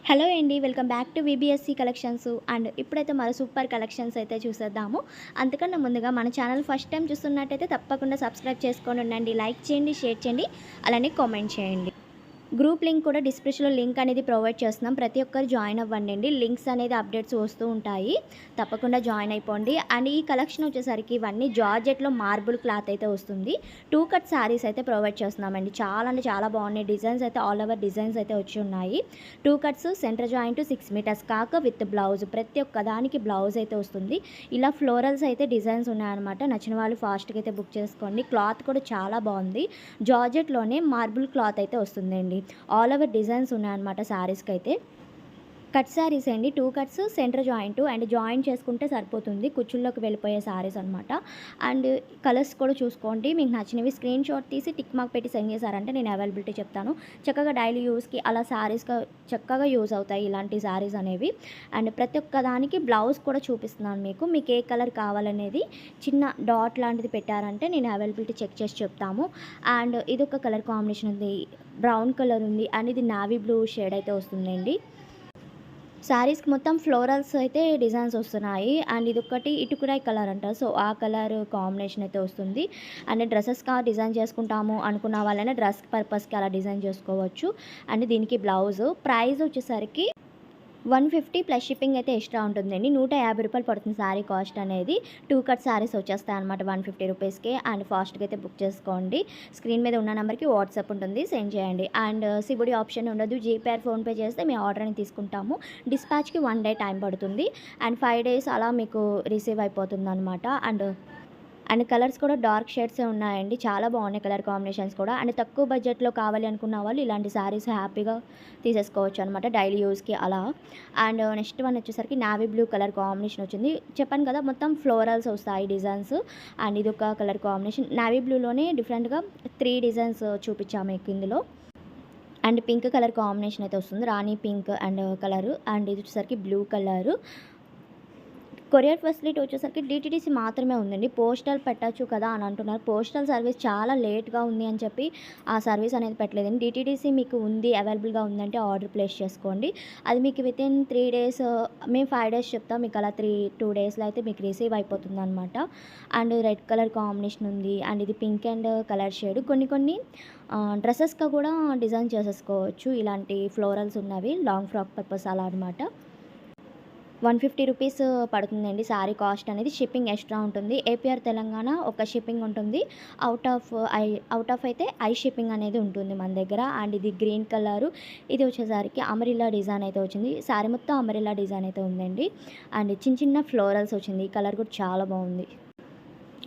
Hello అండి, welcome back to VBSC collections. And ఇప్పుడైతే మరో సూపర్ కలెక్షన్స్ అయితే చూసేద్దాము. అంతకన్నా ముందుగా మన ఛానల్ ఫస్ట్ టైం చూస్తున్నట్టయితే తప్పకుండా సబ్స్క్రైబ్ చేసుకొని ఉండండి. లైక్ చేయండి, షేర్ చేయండి, అలానే కామెంట్ చేయండి. గ్రూప్ లింక్ కూడా డిస్క్రిప్షన్లో లింక్ అనేది ప్రొవైడ్ చేస్తున్నాం. ప్రతి ఒక్కరు జాయిన్ అవ్వండి. లింక్స్ అనేది అప్డేట్స్ వస్తూ ఉంటాయి, తప్పకుండా జాయిన్ అయిపోండి. అండ్ ఈ కలెక్షన్ వచ్చేసరికి ఇవన్నీ జార్జెట్లో మార్బుల్ క్లాత్ అయితే వస్తుంది. 2 కట్ శారీస్ అయితే ప్రొవైడ్ చేస్తున్నామండి. చాలా అంటే చాలా బాగున్నాయి. డిజైన్స్ అయితే ఆల్ ఓవర్ డిజైన్స్ అయితే వచ్చి ఉన్నాయి. 2 కట్స్, సెంటర్ జాయింట్ 6 మీటర్స్ కాక విత్ బ్లౌజ్, ప్రతి ఒక్క దానికి బ్లౌజ్ అయితే వస్తుంది. ఇలా ఫ్లోరల్స్ అయితే డిజైన్స్ ఉన్నాయన్నమాట. నచ్చిన వాళ్ళు ఫాస్ట్గా అయితే బుక్ చేసుకోండి. క్లాత్ కూడా చాలా బాగుంది. జార్జెట్లోనే మార్బుల్ క్లాత్ అయితే వస్తుందండి. ఆల్ ఓవర్ డిజైన్స్ ఉన్నాయన్నమాట శారీస్కి అయితే. కట్ శారీస్ అండి, 2 cuts, centre joint and joint చేసుకుంటే సరిపోతుంది. కుచ్చుల్లోకి వెళ్ళిపోయే శారీస్ అనమాట. అండ్ కలర్స్ కూడా చూసుకోండి, మీకు నచ్చినవి స్క్రీన్ షాట్ తీసి టిక్ మార్క్ పెట్టి సెండ్ చేశారంటే నేను అవైలబిలిటీ చెప్తాను. చక్కగా డైలీ యూస్కి అలా శారీస్గా చక్కగా యూజ్ అవుతాయి ఇలాంటి శారీస్ అనేవి. అండ్ ప్రతి ఒక్క దానికి బ్లౌజ్ కూడా చూపిస్తున్నాను మీకు ఏ కలర్ కావాలనేది చిన్న డాట్ లాంటిది పెట్టారంటే నేను అవైలబిలిటీ చెక్ చేసి చెప్తాము. అండ్ ఇది ఒక కలర్ కాంబినేషన్ ఉంది, బ్రౌన్ కలర్ ఉంది, అండ్ ఇది నావీ బ్లూ షేడ్ అయితే వస్తుందండి. శారీస్కి మొత్తం ఫ్లోరల్స్ అయితే డిజైన్స్ వస్తున్నాయి. అండ్ ఇదొకటి ఇటుకురాయి కలర్ అంటారు, సో ఆ కలర్ కాంబినేషన్ అయితే వస్తుంది. అండ్ డ్రెస్సెస్గా డిజైన్ చేసుకుంటాము అనుకున్న వాళ్ళైనా డ్రెస్ పర్పస్కి అలా డిజైన్ చేసుకోవచ్చు. అండ్ దీనికి బ్లౌజ్ ప్రైస్ వచ్చేసరికి 150 ప్లస్ షిప్పింగ్ అయితే ఎక్స్ట్రా ఉంటుందండి. 150 రూపాయలు పడుతుంది శారీ కాస్ట్ అనేది. 2 కట్ శారీస్ వచ్చేస్తాయి అనమాట 150 రూపీస్కి. అండ్ ఫాస్ట్గా అయితే బుక్ చేసుకోండి. స్క్రీన్ మీద ఉన్న నెంబర్కి వాట్సాప్ ఉంటుంది, సెండ్ చేయండి. అండ్ సిబిడి ఆప్షన్ ఉండదు. జీపే ఆర్ ఫోన్పే చేస్తే మీ ఆర్డర్ని తీసుకుంటాము. డిస్పాచ్కి 1 డే టైం పడుతుంది. అండ్ 5 డేస్ అలా మీకు రిసీవ్ అయిపోతుంది అనమాట. అండ్ కలర్స్ కూడా డార్క్ షేడ్సే ఉన్నాయండి. చాలా బాగున్నాయి కలర్ కాంబినేషన్స్ కూడా. అండ్ తక్కువ బడ్జెట్లో కావాలి అనుకున్న వాళ్ళు ఇలాంటి శారీస్ హ్యాపీగా తీసేసుకోవచ్చు అనమాట డైలీ యూస్కి అలా. అండ్ నెక్స్ట్ వన్ వచ్చేసరికి నావీ బ్లూ కలర్ కాంబినేషన్ వచ్చింది. చెప్పాను కదా మొత్తం ఫ్లోరల్స్ వస్తాయి డిజైన్స్. అండ్ ఇది ఒక కలర్ కాంబినేషన్ నావీ బ్లూలోనే డిఫరెంట్గా 3 డిజైన్స్ చూపించాము మీకు ఇందులో. అండ్ పింక్ కలర్ కాంబినేషన్ అయితే వస్తుంది, రాణి పింక్ అండ్ కలరు. అండ్ ఇది వచ్చేసరికి బ్లూ కలరు. కొరియర్ ఫెసిలిటీ వచ్చేసరికి డిటీడీసీ మాత్రమే ఉందండి. పోస్టల్ పెట్టచ్చు కదా అని అంటున్నారు. పోస్టల్ సర్వీస్ చాలా లేట్గా ఉంది అని చెప్పి ఆ సర్వీస్ అనేది పెట్టలేదండి. డిటీడీసీ మీకు ఉంది, అవైలబుల్గా ఉందంటే ఆర్డర్ ప్లేస్ చేసుకోండి. అది మీకు వితిన్ 3 డేస్, మేము 5 డేస్ చెప్తాం, మీకు అలా 2 డేస్లో అయితే మీకు రిసీవ్ అయిపోతుంది అనమాట. అండ్ రెడ్ కలర్ కాంబినేషన్ ఉంది. అండ్ ఇది పింక్ అండ్ కలర్ షేడ్. కొన్ని డ్రెస్సెస్గా కూడా డిజైన్ చేసేసుకోవచ్చు. ఇలాంటి ఫ్లోరల్స్ ఉన్నవి లాంగ్ ఫ్రాక్ పర్పస్ అలా అనమాట. 150 రూపీస్ పడుతుందండి శారీ కాస్ట్ అనేది. షిప్పింగ్ ఎక్స్ట్రా ఉంటుంది. ఏపీఆర్ తెలంగాణ ఒక షిప్పింగ్ ఉంటుంది. అవుట్ ఆఫ్ అయితే షిప్పింగ్ అనేది ఉంటుంది మన దగ్గర. అండ్ ఇది గ్రీన్ కలరు. ఇది వచ్చేసరికి అమరిల్లా డిజైన్ అయితే వచ్చింది. శారీ మొత్తం అమరిల్లా డిజైన్ అయితే ఉందండి. అండ్ చిన్న ఫ్లోరల్స్ వచ్చింది. ఈ కలర్ కూడా చాలా బాగుంది.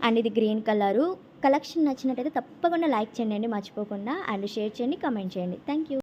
అండ్ ఇది గ్రీన్ కలరు. కలెక్షన్ నచ్చినట్టయితే తప్పకుండా లైక్ చేయండి మర్చిపోకుండా. అండ్ షేర్ చేయండి, కమెంట్ చేయండి. Thank you.